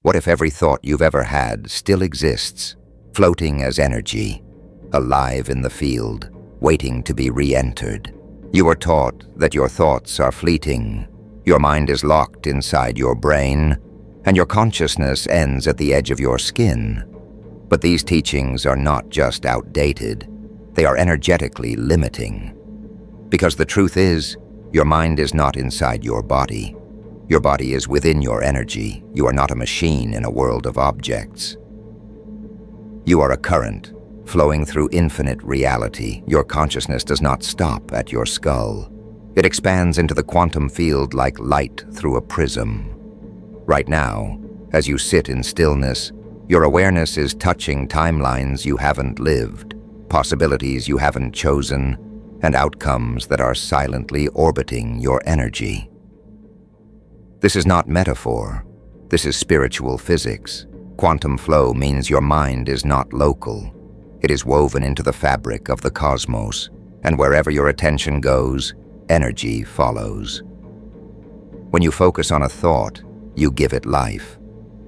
What if every thought you've ever had still exists, floating as energy, alive in the field, waiting to be re-entered? You are taught that your thoughts are fleeting, your mind is locked inside your brain, and your consciousness ends at the edge of your skin. But these teachings are not just outdated, they are energetically limiting. Because the truth is, your mind is not inside your body. Your body is within your energy. You are not a machine in a world of objects. You are a current, flowing through infinite reality. Your consciousness does not stop at your skull. It expands into the quantum field like light through a prism. Right now, as you sit in stillness, your awareness is touching timelines you haven't lived, possibilities you haven't chosen, and outcomes that are silently orbiting your energy. This is not metaphor. This is spiritual physics. Quantum flow means your mind is not local. It is woven into the fabric of the cosmos, and wherever your attention goes, energy follows. When you focus on a thought, you give it life.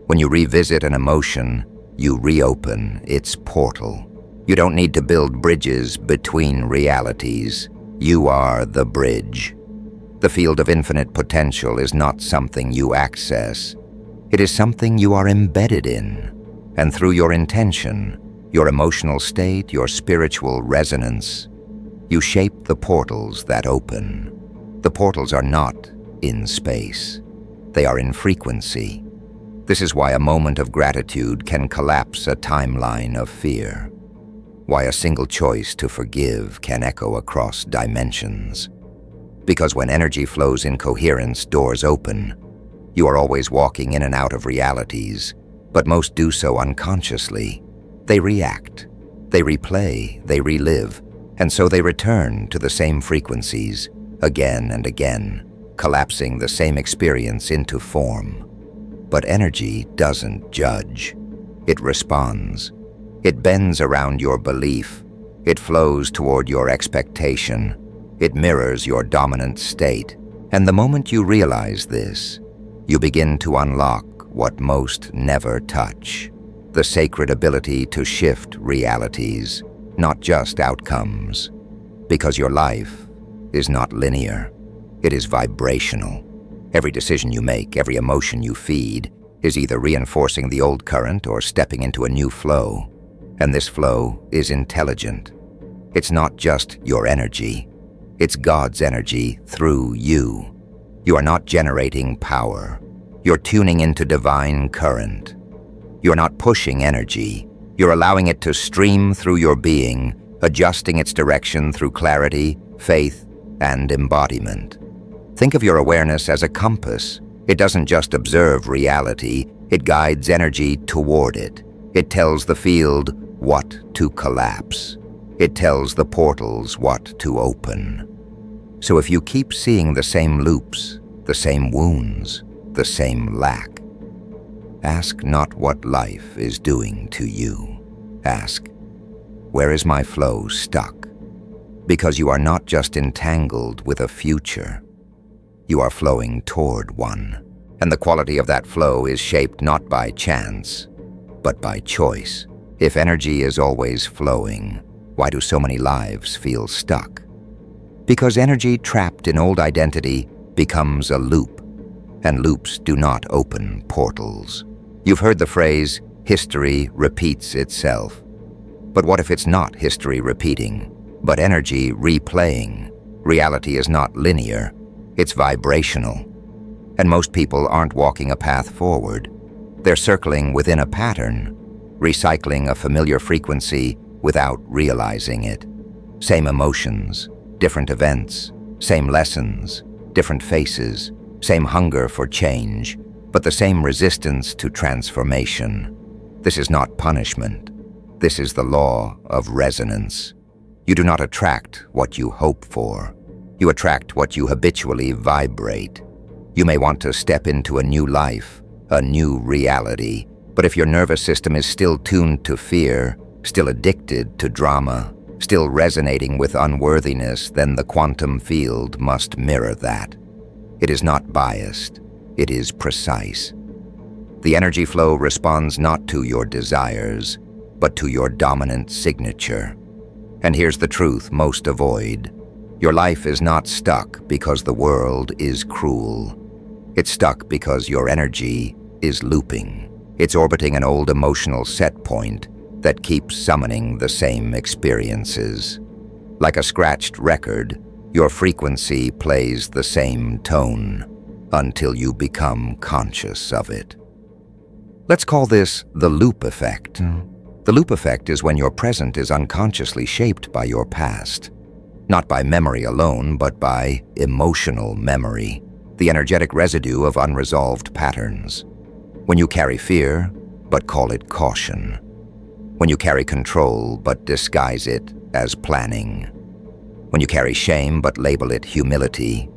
When you revisit an emotion, you reopen its portal. You don't need to build bridges between realities. You are the bridge. The field of infinite potential is not something you access. It is something you are embedded in. And through your intention, your emotional state, your spiritual resonance, you shape the portals that open. The portals are not in space. They are in frequency. This is why a moment of gratitude can collapse a timeline of fear. Why a single choice to forgive can echo across dimensions. Because when energy flows in coherence, doors open. You are always walking in and out of realities, but most do so unconsciously. They react, they replay, they relive, and so they return to the same frequencies again and again, collapsing the same experience into form. But energy doesn't judge. It responds. It bends around your belief. It flows toward your expectation. It mirrors your dominant state. And the moment you realize this, you begin to unlock what most never touch: the sacred ability to shift realities, not just outcomes. Because your life is not linear. It is vibrational. Every decision you make, every emotion you feed, is either reinforcing the old current or stepping into a new flow. And this flow is intelligent. It's not just your energy. It's God's energy through you. You are not generating power. You're tuning into divine current. You're not pushing energy. You're allowing it to stream through your being, adjusting its direction through clarity, faith, and embodiment. Think of your awareness as a compass. It doesn't just observe reality, it guides energy toward it. It tells the field what to collapse. It tells the portals what to open. So if you keep seeing the same loops, the same wounds, the same lack, ask not what life is doing to you. Ask, where is my flow stuck? Because you are not just entangled with a future. You are flowing toward one. And the quality of that flow is shaped not by chance, but by choice. If energy is always flowing, why do so many lives feel stuck? Because energy trapped in old identity becomes a loop, and loops do not open portals. You've heard the phrase, history repeats itself. But what if it's not history repeating, but energy replaying? Reality is not linear, it's vibrational. And most people aren't walking a path forward. They're circling within a pattern, recycling a familiar frequency without realizing it. Same emotions, different events, same lessons, different faces, same hunger for change, but the same resistance to transformation. This is not punishment. This is the law of resonance. You do not attract what you hope for. You attract what you habitually vibrate. You may want to step into a new life, a new reality, but if your nervous system is still tuned to fear, still addicted to drama, still resonating with unworthiness, then the quantum field must mirror that. It is not biased, it is precise. The energy flow responds not to your desires, but to your dominant signature. And here's the truth most avoid. Your life is not stuck because the world is cruel. It's stuck because your energy is looping. It's orbiting an old emotional set point that keeps summoning the same experiences. Like a scratched record, your frequency plays the same tone until you become conscious of it. Let's call this the loop effect. The loop effect is when your present is unconsciously shaped by your past. Not by memory alone, but by emotional memory, the energetic residue of unresolved patterns. When you carry fear, but call it caution. When you carry control, but disguise it as planning. When you carry shame, but label it humility.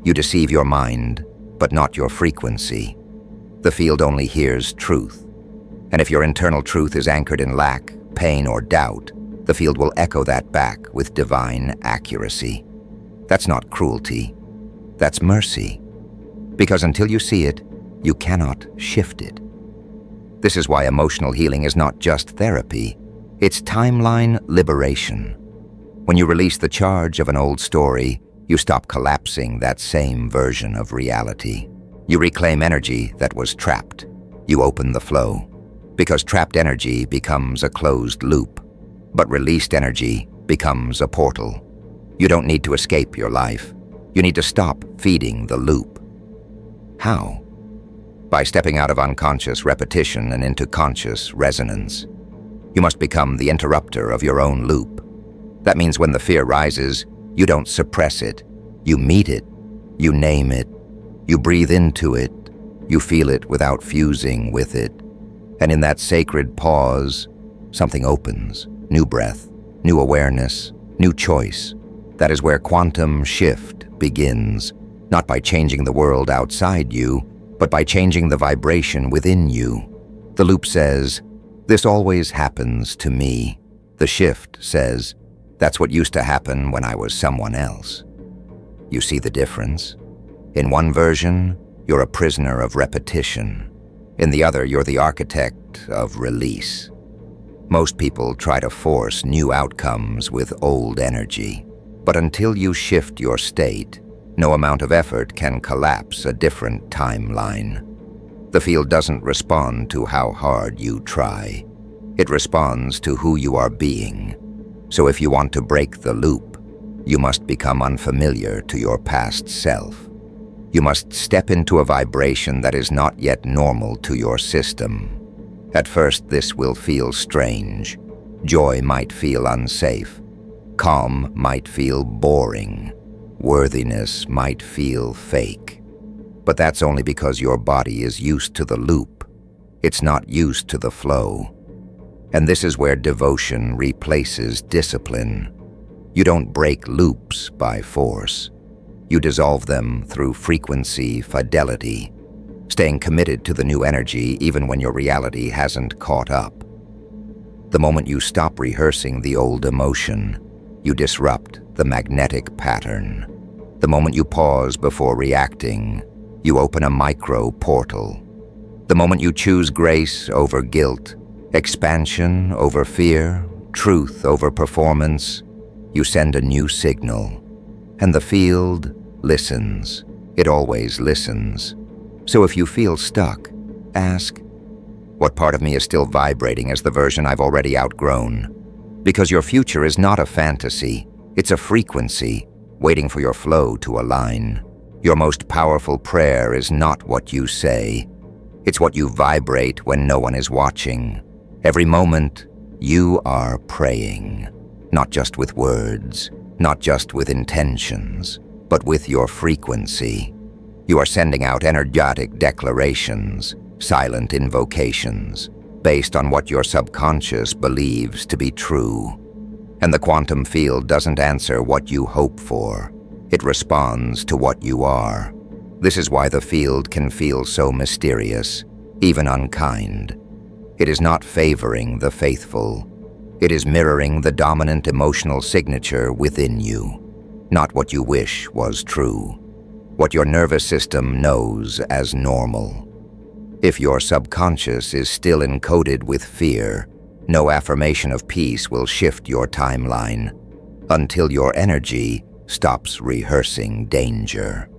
You deceive your mind, but not your frequency. The field only hears truth. And if your internal truth is anchored in lack, pain, or doubt, the field will echo that back with divine accuracy. That's not cruelty. That's mercy. Because until you see it, you cannot shift it. This is why emotional healing is not just therapy. It's timeline liberation. When you release the charge of an old story, you stop collapsing that same version of reality. You reclaim energy that was trapped. You open the flow. Because trapped energy becomes a closed loop. But released energy becomes a portal. You don't need to escape your life. You need to stop feeding the loop. How? By stepping out of unconscious repetition and into conscious resonance. You must become the interrupter of your own loop. That means when the fear rises, you don't suppress it. You meet it. You name it. You breathe into it. You feel it without fusing with it. And in that sacred pause, something opens. New breath, new awareness, new choice. That is where quantum shift begins, not by changing the world outside you, but by changing the vibration within you. The loop says, "This always happens to me." The shift says, "That's what used to happen when I was someone else." You see the difference? In one version, you're a prisoner of repetition. In the other, you're the architect of release. Most people try to force new outcomes with old energy. But until you shift your state, no amount of effort can collapse a different timeline. The field doesn't respond to how hard you try. It responds to who you are being. So if you want to break the loop, you must become unfamiliar to your past self. You must step into a vibration that is not yet normal to your system. At first, this will feel strange. Joy might feel unsafe. Calm might feel boring. Worthiness might feel fake. But that's only because your body is used to the loop. It's not used to the flow. And this is where devotion replaces discipline. You don't break loops by force. You dissolve them through frequency, fidelity, staying committed to the new energy even when your reality hasn't caught up. The moment you stop rehearsing the old emotion, you disrupt the magnetic pattern. The moment you pause before reacting, you open a micro portal. The moment you choose grace over guilt, expansion over fear, truth over performance, you send a new signal. And the field listens. It always listens. So if you feel stuck, ask, what part of me is still vibrating as the version I've already outgrown? Because your future is not a fantasy. It's a frequency, waiting for your flow to align. Your most powerful prayer is not what you say. It's what you vibrate when no one is watching. Every moment, you are praying. Not just with words, not just with intentions, but with your frequency. You are sending out energetic declarations, silent invocations, based on what your subconscious believes to be true. And the quantum field doesn't answer what you hope for. It responds to what you are. This is why the field can feel so mysterious, even unkind. It is not favoring the faithful. It is mirroring the dominant emotional signature within you. Not what you wish was true. What your nervous system knows as normal. If your subconscious is still encoded with fear, no affirmation of peace will shift your timeline until your energy stops rehearsing danger.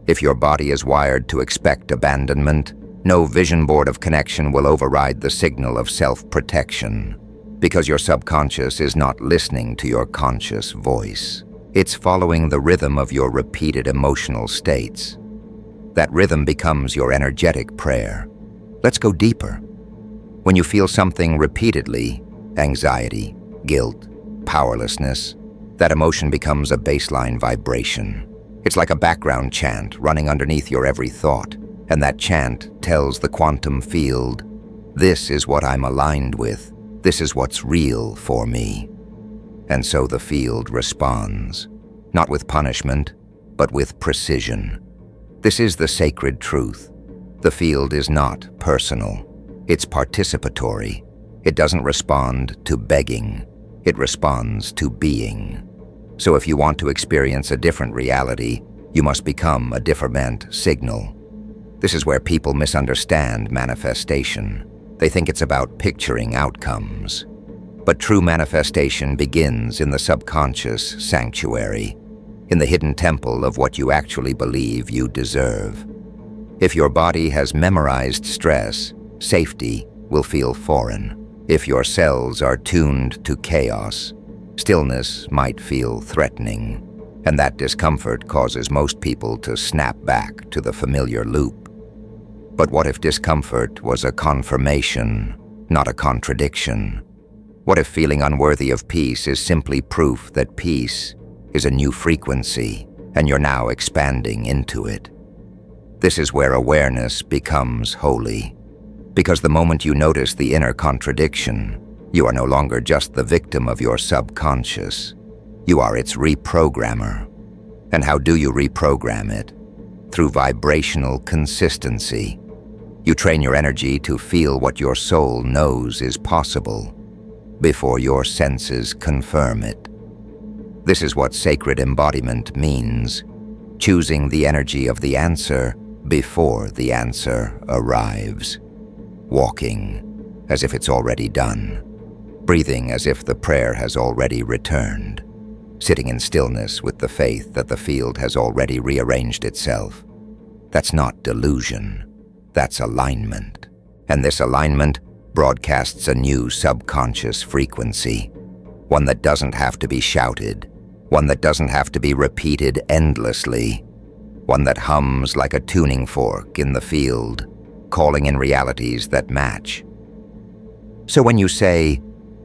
If your body is wired to expect abandonment, no vision board of connection will override the signal of self-protection, because your subconscious is not listening to your conscious voice. It's following the rhythm of your repeated emotional states. That rhythm becomes your energetic prayer. Let's go deeper. When you feel something repeatedly, anxiety, guilt, powerlessness, that emotion becomes a baseline vibration. It's like a background chant running underneath your every thought, and that chant tells the quantum field, "This is what I'm aligned with. This is what's real for me." And so the field responds, not with punishment, but with precision. This is the sacred truth. The field is not personal. It's participatory. It doesn't respond to begging. It responds to being. So if you want to experience a different reality, you must become a different signal. This is where people misunderstand manifestation. They think it's about picturing outcomes. But true manifestation begins in the subconscious sanctuary, in the hidden temple of what you actually believe you deserve. If your body has memorized stress, safety will feel foreign. If your cells are tuned to chaos, stillness might feel threatening, and that discomfort causes most people to snap back to the familiar loop. But what if discomfort was a confirmation, not a contradiction? What if feeling unworthy of peace is simply proof that peace is a new frequency, and you're now expanding into it? This is where awareness becomes holy. Because the moment you notice the inner contradiction, you are no longer just the victim of your subconscious. You are its reprogrammer. And how do you reprogram it? Through vibrational consistency. You train your energy to feel what your soul knows is possible before your senses confirm it. This is what sacred embodiment means, choosing the energy of the answer before the answer arrives. Walking as if it's already done. Breathing as if the prayer has already returned. Sitting in stillness with the faith that the field has already rearranged itself. That's not delusion. That's alignment. And this alignment broadcasts a new subconscious frequency. One that doesn't have to be shouted. One that doesn't have to be repeated endlessly. One that hums like a tuning fork in the field, calling in realities that match. So when you say,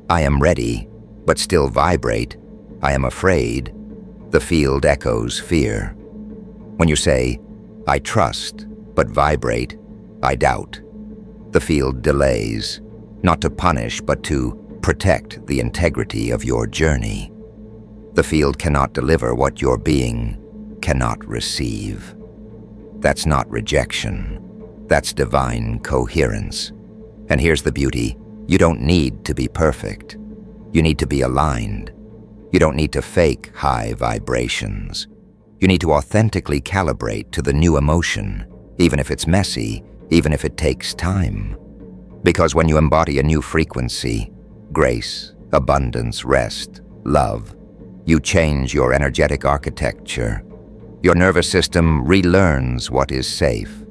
"I am ready," but still vibrate, "I am afraid," the field echoes fear. When you say, "I trust," but vibrate, "I doubt," the field delays, not to punish but to protect the integrity of your journey. The field cannot deliver what your being cannot receive. That's not rejection. That's divine coherence. And here's the beauty. You don't need to be perfect. You need to be aligned. You don't need to fake high vibrations. You need to authentically calibrate to the new emotion, even if it's messy, even if it takes time. Because when you embody a new frequency, grace, abundance, rest, love, you change your energetic architecture. Your nervous system relearns what is safe.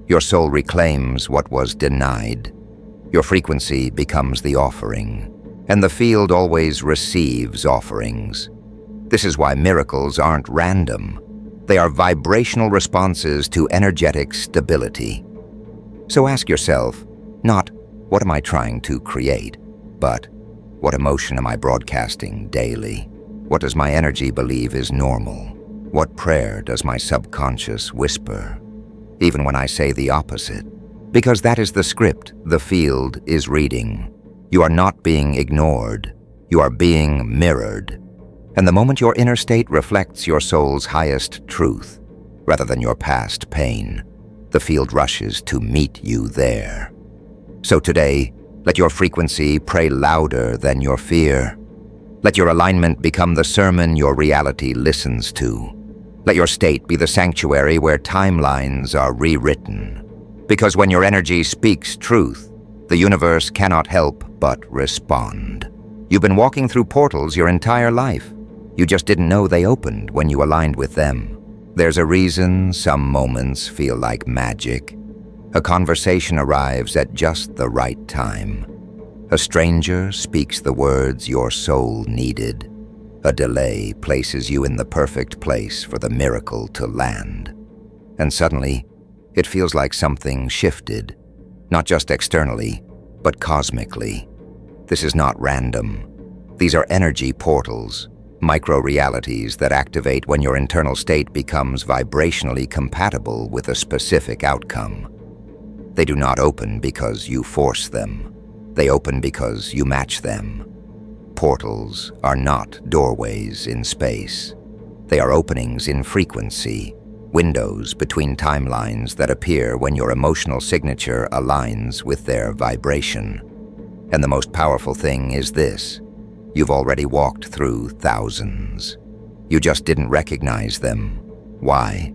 Your soul reclaims what was denied. Your frequency becomes the offering. And the field always receives offerings. This is why miracles aren't random. They are vibrational responses to energetic stability. So ask yourself, not, what am I trying to create? But, what emotion am I broadcasting daily? What does my energy believe is normal? What prayer does my subconscious whisper, even when I say the opposite? Because that is the script the field is reading. You are not being ignored. You are being mirrored. And the moment your inner state reflects your soul's highest truth, rather than your past pain, the field rushes to meet you there. So today, let your frequency pray louder than your fear. Let your alignment become the sermon your reality listens to. Let your state be the sanctuary where timelines are rewritten. Because when your energy speaks truth, the universe cannot help but respond. You've been walking through portals your entire life. You just didn't know they opened when you aligned with them. There's a reason some moments feel like magic. A conversation arrives at just the right time. A stranger speaks the words your soul needed. A delay places you in the perfect place for the miracle to land. And suddenly, it feels like something shifted, not just externally, but cosmically. This is not random. These are energy portals, micro-realities that activate when your internal state becomes vibrationally compatible with a specific outcome. They do not open because you force them. They open because you match them. Portals are not doorways in space. They are openings in frequency, windows between timelines that appear when your emotional signature aligns with their vibration. And the most powerful thing is this: you've already walked through thousands. You just didn't recognize them. Why?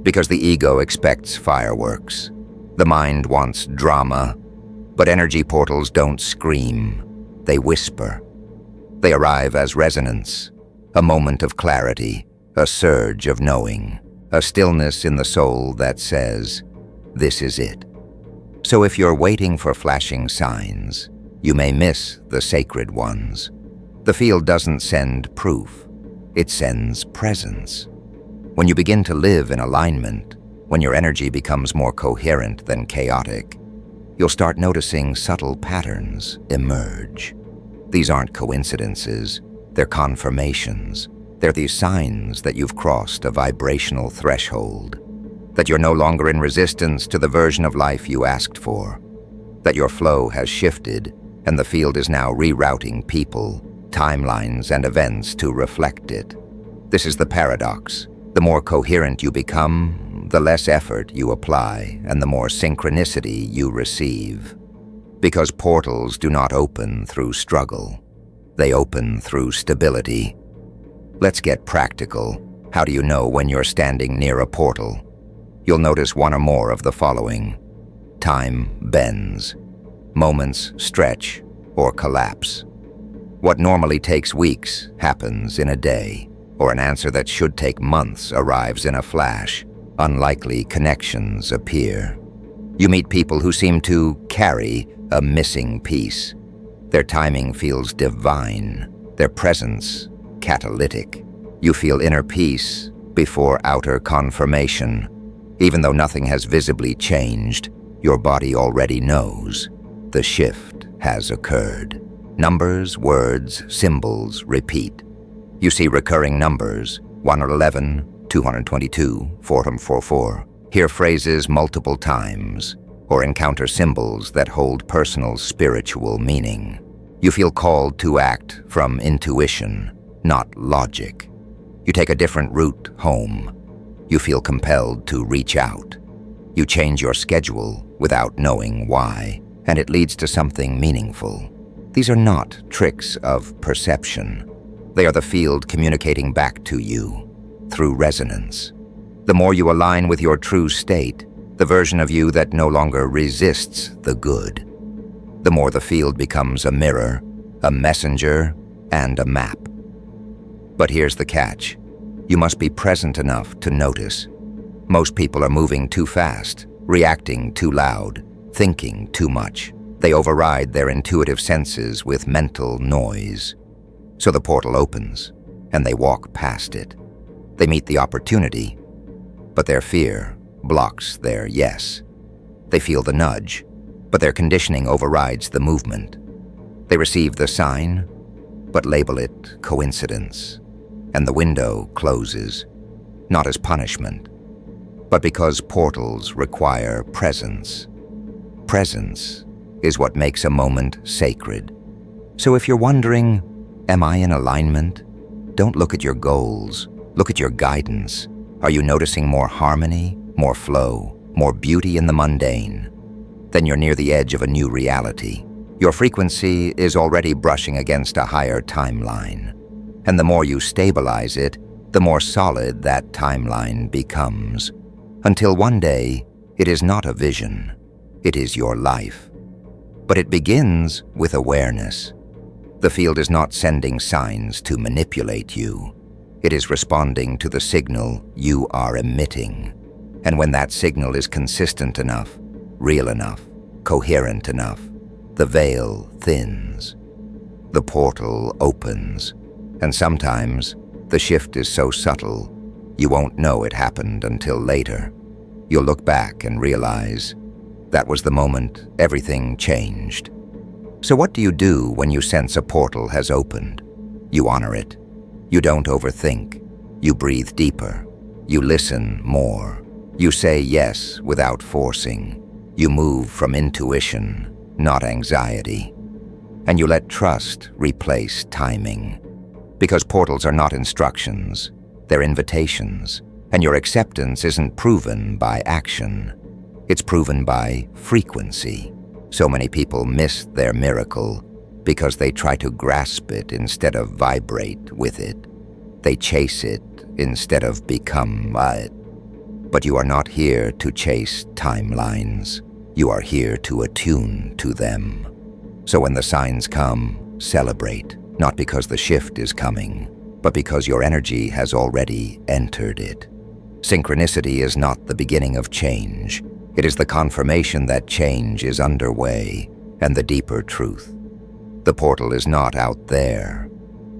Because the ego expects fireworks. The mind wants drama, but energy portals don't scream, they whisper. They arrive as resonance, a moment of clarity, a surge of knowing, a stillness in the soul that says, "This is it." So if you're waiting for flashing signs, you may miss the sacred ones. The field doesn't send proof, it sends presence. When you begin to live in alignment, when your energy becomes more coherent than chaotic, you'll start noticing subtle patterns emerge. These aren't coincidences, they're confirmations. They're these signs that you've crossed a vibrational threshold, that you're no longer in resistance to the version of life you asked for, that your flow has shifted and the field is now rerouting people, timelines, and events to reflect it. This is the paradox. The more coherent you become, the less effort you apply and the more synchronicity you receive. Because portals do not open through struggle. They open through stability. Let's get practical. How do you know when you're standing near a portal? You'll notice one or more of the following. Time bends. Moments stretch or collapse. What normally takes weeks happens in a day, or an answer that should take months arrives in a flash. Unlikely connections appear. You meet people who seem to carry a missing piece. Their timing feels divine, their presence catalytic. You feel inner peace before outer confirmation. Even though nothing has visibly changed, your body already knows the shift has occurred. Numbers, words, symbols repeat. You see recurring numbers, 111, 222, 444. Hear phrases multiple times, or encounter symbols that hold personal spiritual meaning. You feel called to act from intuition, not logic. You take a different route home. You feel compelled to reach out. You change your schedule without knowing why, and it leads to something meaningful. These are not tricks of perception. They are the field communicating back to you through resonance. The more you align with your true state, the version of you that no longer resists the good, the more the field becomes a mirror, a messenger, and a map. But here's the catch. You must be present enough to notice. Most people are moving too fast, reacting too loud, thinking too much. They override their intuitive senses with mental noise. So the portal opens, and they walk past it. They meet the opportunity, but their fear blocks their yes. They feel the nudge, but their conditioning overrides the movement. They receive the sign, but label it coincidence. And the window closes, not as punishment, but because portals require presence. Presence is what makes a moment sacred. So if you're wondering, am I in alignment? Don't look at your goals, look at your guidance. Are you noticing more harmony, more flow, more beauty in the mundane? Then you're near the edge of a new reality. Your frequency is already brushing against a higher timeline. And the more you stabilize it, the more solid that timeline becomes. Until one day, It is not a vision. It is your life. But it begins with awareness. The field is not sending signs to manipulate you. It is responding to the signal you are emitting. And when that signal is consistent enough, real enough, coherent enough, the veil thins. The portal opens. And sometimes the shift is so subtle, you won't know it happened until later. You'll look back and realize that was the moment everything changed. So what do you do when you sense a portal has opened? You honor it. You don't overthink. You breathe deeper. You listen more. You say yes without forcing. You move from intuition, not anxiety. And you let trust replace timing. Because portals are not instructions, they're invitations. And your acceptance isn't proven by action. It's proven by frequency. So many people miss their miracle because they try to grasp it instead of vibrate with it. They chase it instead of become it. But you are not here to chase timelines. You are here to attune to them. So when the signs come, celebrate, not because the shift is coming, but because your energy has already entered it. Synchronicity is not the beginning of change. It is the confirmation that change is underway, and the deeper truth. The portal is not out there.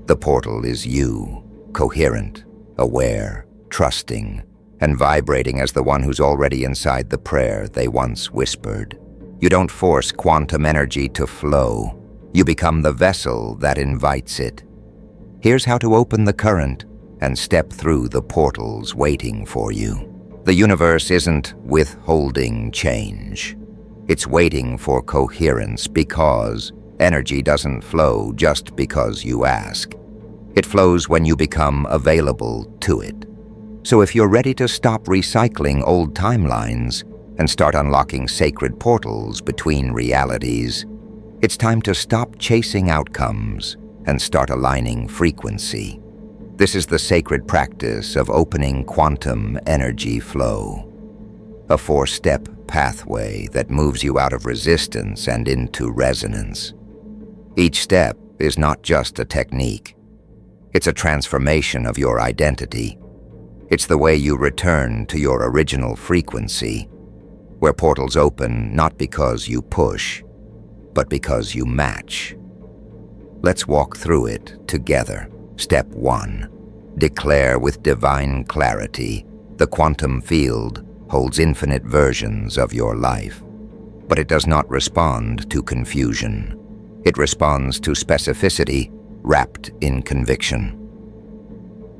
The portal is you, coherent, aware, trusting, and vibrating as the one who's already inside the prayer they once whispered. You don't force quantum energy to flow. You become the vessel that invites it. Here's how to open the current and step through the portals waiting for you. The universe isn't withholding change. It's waiting for coherence because energy doesn't flow just because you ask. It flows when you become available to it. So if you're ready to stop recycling old timelines and start unlocking sacred portals between realities, it's time to stop chasing outcomes and start aligning frequency. This is the sacred practice of opening quantum energy flow, a 4-step pathway that moves you out of resistance and into resonance. Each step is not just a technique. It's a transformation of your identity. It's the way you return to your original frequency, where portals open not because you push, but because you match. Let's walk through it together. Step 1. Declare with divine clarity. The quantum field holds infinite versions of your life, but it does not respond to confusion. It responds to specificity wrapped in conviction.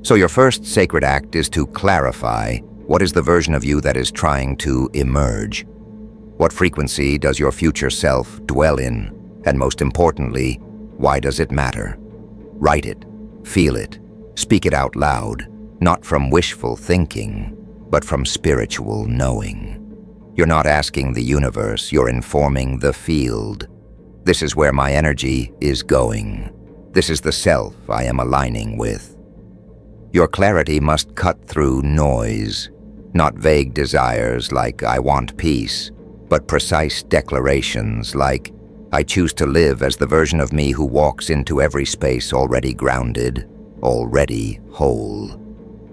So your first sacred act is to clarify what is the version of you that is trying to emerge. What frequency does your future self dwell in? And most importantly, why does it matter? Write it. Feel it. Speak it out loud, not from wishful thinking, but from spiritual knowing. You're not asking the universe, you're informing the field. This is where my energy is going. This is the self I am aligning with. Your clarity must cut through noise, not vague desires like I want peace, but precise declarations like I choose to live as the version of me who walks into every space already grounded, already whole.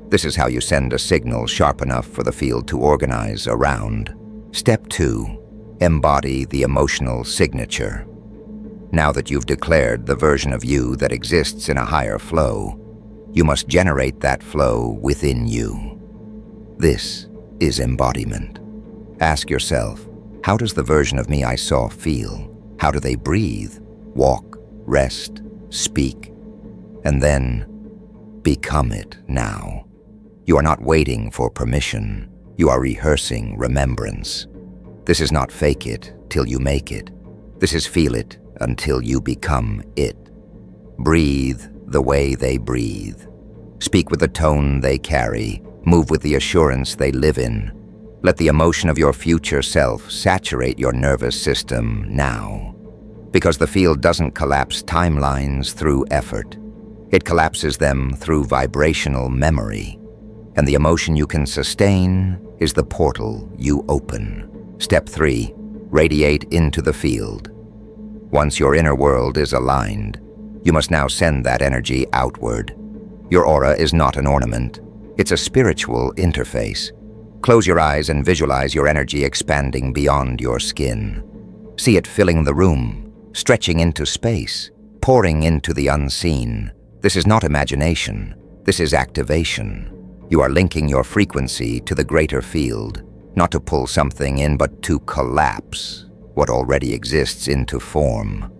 This is how you send a signal sharp enough for the field to organize around. Step 2. Embody the emotional signature. Now that you've declared the version of you that exists in a higher flow, you must generate that flow within you. This is embodiment. Ask yourself, how does the version of me I saw feel? How do they breathe, walk, rest, speak? And then become it now. You are not waiting for permission. You are rehearsing remembrance. This is not fake it till you make it. This is feel it until you become it. Breathe the way they breathe. Speak with the tone they carry. Move with the assurance they live in. Let the emotion of your future self saturate your nervous system now. Because the field doesn't collapse timelines through effort. It collapses them through vibrational memory. And the emotion you can sustain is the portal you open. Step 3. Radiate into the field. Once your inner world is aligned, you must now send that energy outward. Your aura is not an ornament. It's a spiritual interface. Close your eyes and visualize your energy expanding beyond your skin. See it filling the room, stretching into space, pouring into the unseen. This is not imagination. This is activation. You are linking your frequency to the greater field, not to pull something in, but to collapse what already exists into form.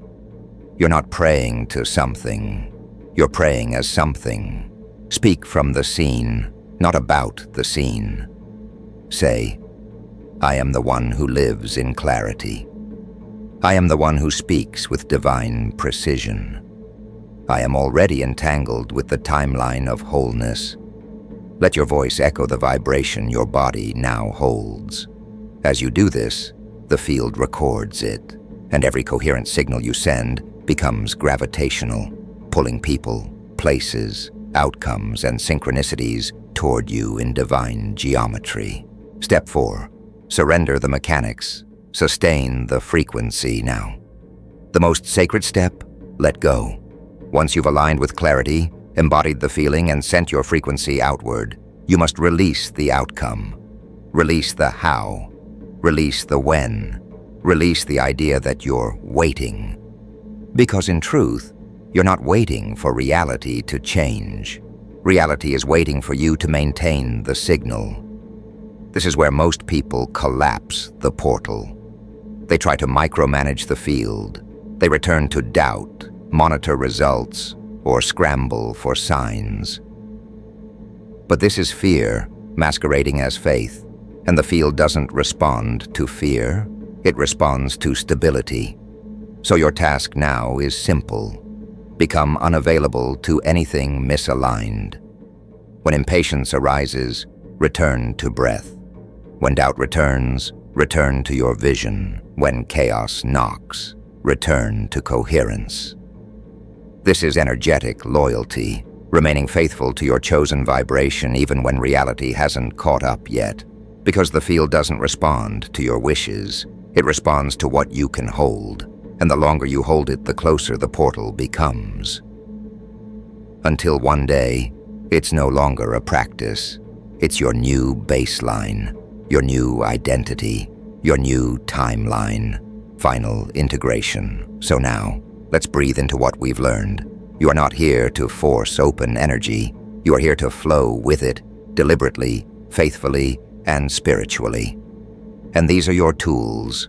You're not praying to something. You're praying as something. Speak from the scene, not about the scene. Say, I am the one who lives in clarity. I am the one who speaks with divine precision. I am already entangled with the timeline of wholeness. Let your voice echo the vibration your body now holds. As you do this, the field records it, and every coherent signal you send becomes gravitational, pulling people, places, outcomes, and synchronicities toward you in divine geometry. Step 4. Surrender the mechanics. Sustain the frequency now. The most sacred step, let go. Once you've aligned with clarity, embodied the feeling, and sent your frequency outward, you must release the outcome. Release the how. Release the when. Release the idea that you're waiting. Because in truth, you're not waiting for reality to change. Reality is waiting for you to maintain the signal. This is where most people collapse the portal. They try to micromanage the field. They return to doubt, monitor results, or scramble for signs. But this is fear masquerading as faith, and the field doesn't respond to fear, it responds to stability. So your task now is simple. Become unavailable to anything misaligned. When impatience arises, return to breath. When doubt returns, return to your vision. When chaos knocks, return to coherence. This is energetic loyalty, remaining faithful to your chosen vibration even when reality hasn't caught up yet. Because the field doesn't respond to your wishes, it responds to what you can hold, and the longer you hold it, the closer the portal becomes. Until one day, it's no longer a practice. It's your new baseline, your new identity, your new timeline, final integration. So now, let's breathe into what we've learned. You are not here to force open energy. You are here to flow with it, deliberately, faithfully, and spiritually. And these are your tools.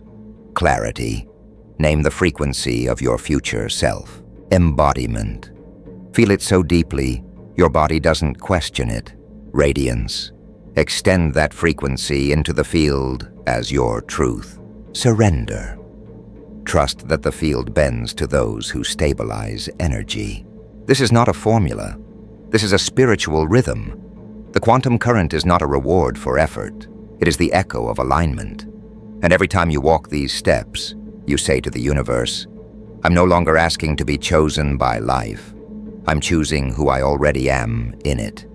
Clarity. Name the frequency of your future self. Embodiment. Feel it so deeply, your body doesn't question it. Radiance. Extend that frequency into the field as your truth. Surrender. Trust that the field bends to those who stabilize energy. This is not a formula. This is a spiritual rhythm. The quantum current is not a reward for effort. It is the echo of alignment. And every time you walk these steps, you say to the universe, I'm no longer asking to be chosen by life. I'm choosing who I already am in it.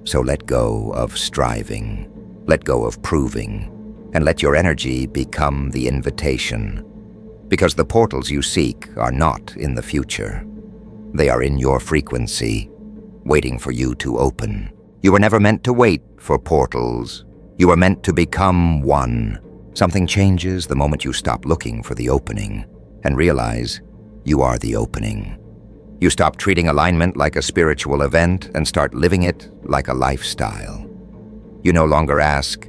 So let go of striving, let go of proving, and let your energy become the invitation. Because the portals you seek are not in the future. They are in your frequency, waiting for you to open. You were never meant to wait for portals. You were meant to become one. Something changes the moment you stop looking for the opening and realize you are the opening. You stop treating alignment like a spiritual event and start living it like a lifestyle. You no longer ask,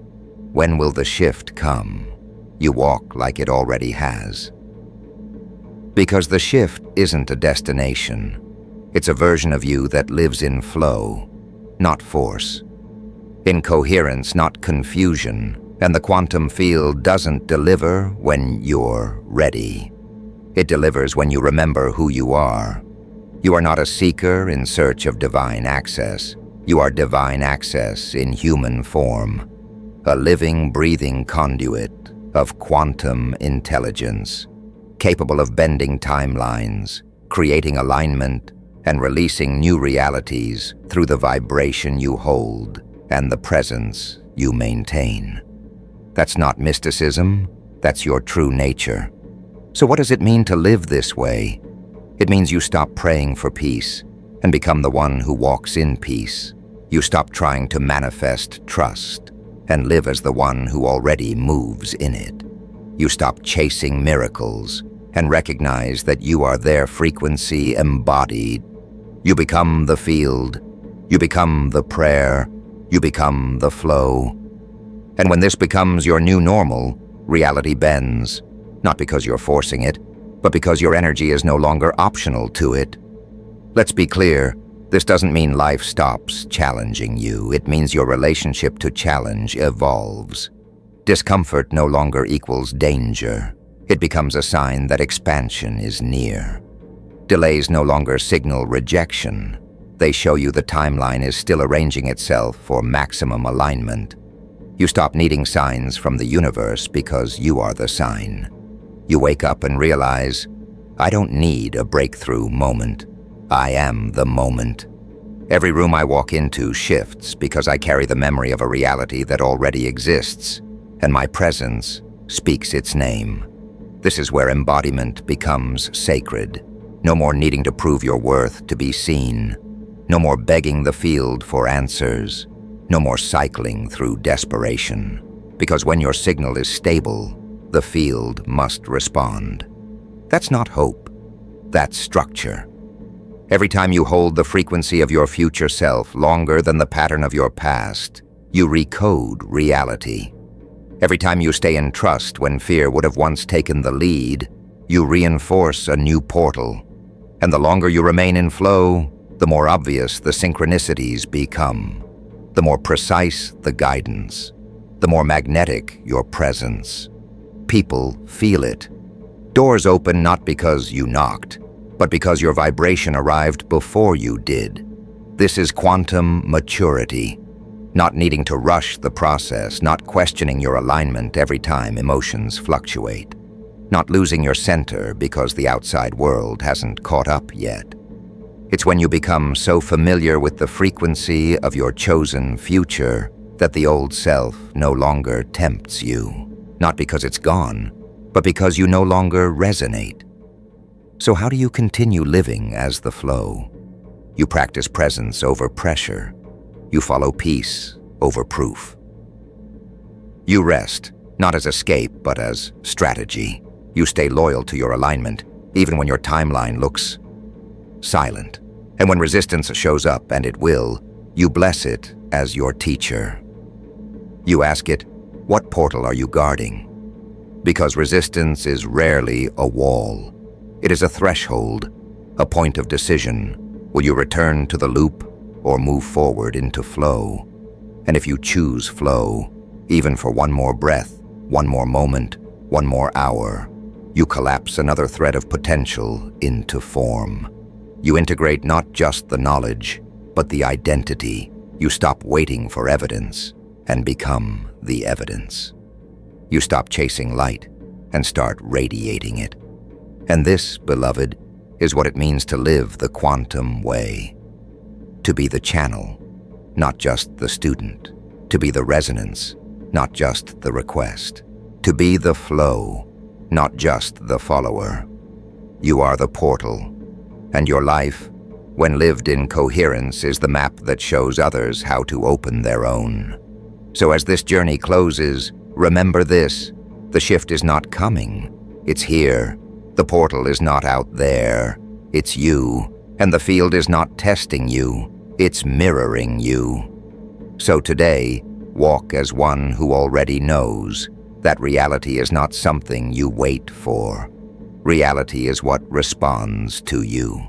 when will the shift come? You walk like it already has. Because the shift isn't a destination. It's a version of you that lives in flow, not force. In coherence, not confusion. And the quantum field doesn't deliver when you're ready. It delivers when you remember who you are. You are not a seeker in search of divine access. You are divine access in human form. A living, breathing conduit of quantum intelligence, capable of bending timelines, creating alignment, and releasing new realities through the vibration you hold and the presence you maintain. That's not mysticism, that's your true nature. So what does it mean to live this way? It means you stop praying for peace and become the one who walks in peace. You stop trying to manifest trust and live as the one who already moves in it. You stop chasing miracles and recognize that you are their frequency embodied. You become the field, you become the prayer, you become the flow. And when this becomes your new normal, reality bends, not because you're forcing it, but because your energy is no longer optional to it. Let's be clear, this doesn't mean life stops challenging you. It means your relationship to challenge evolves. Discomfort no longer equals danger. It becomes a sign that expansion is near. Delays no longer signal rejection. They show you the timeline is still arranging itself for maximum alignment. You stop needing signs from the universe because you are the sign. You wake up and realize, I don't need a breakthrough moment. I am the moment. Every room I walk into shifts because I carry the memory of a reality that already exists, and my presence speaks its name. This is where embodiment becomes sacred. No more needing to prove your worth to be seen. No more begging the field for answers. No more cycling through desperation. Because when your signal is stable, the field must respond. That's not hope. That's structure. Every time you hold the frequency of your future self longer than the pattern of your past, you recode reality. Every time you stay in trust when fear would have once taken the lead, you reinforce a new portal. And the longer you remain in flow, the more obvious the synchronicities become. The more precise the guidance. The more magnetic your presence. People feel it. Doors open not because you knocked, but because your vibration arrived before you did. This is quantum maturity. Not needing to rush the process, not questioning your alignment every time emotions fluctuate. Not losing your center because the outside world hasn't caught up yet. It's when you become so familiar with the frequency of your chosen future that the old self no longer tempts you. Not because it's gone, but because you no longer resonate. So how do you continue living as the flow? You practice presence over pressure. You follow peace over proof. You rest, not as escape, but as strategy. You stay loyal to your alignment, even when your timeline looks silent. And when resistance shows up, and it will, you bless it as your teacher. You ask it, what portal are you guarding? Because resistance is rarely a wall. It is a threshold, a point of decision. Will you return to the loop or move forward into flow? And if you choose flow, even for one more breath, one more moment, one more hour, you collapse another thread of potential into form. You integrate not just the knowledge, but the identity. You stop waiting for evidence and become the evidence. You stop chasing light and start radiating it. And this, beloved, is what it means to live the quantum way. To be the channel, not just the student. To be the resonance, not just the request. To be the flow, not just the follower. You are the portal, and your life, when lived in coherence, is the map that shows others how to open their own. So as this journey closes, remember this: the shift is not coming, it's here. The portal is not out there, it's you. And the field is not testing you, it's mirroring you. So today, walk as one who already knows that reality is not something you wait for. Reality is what responds to you.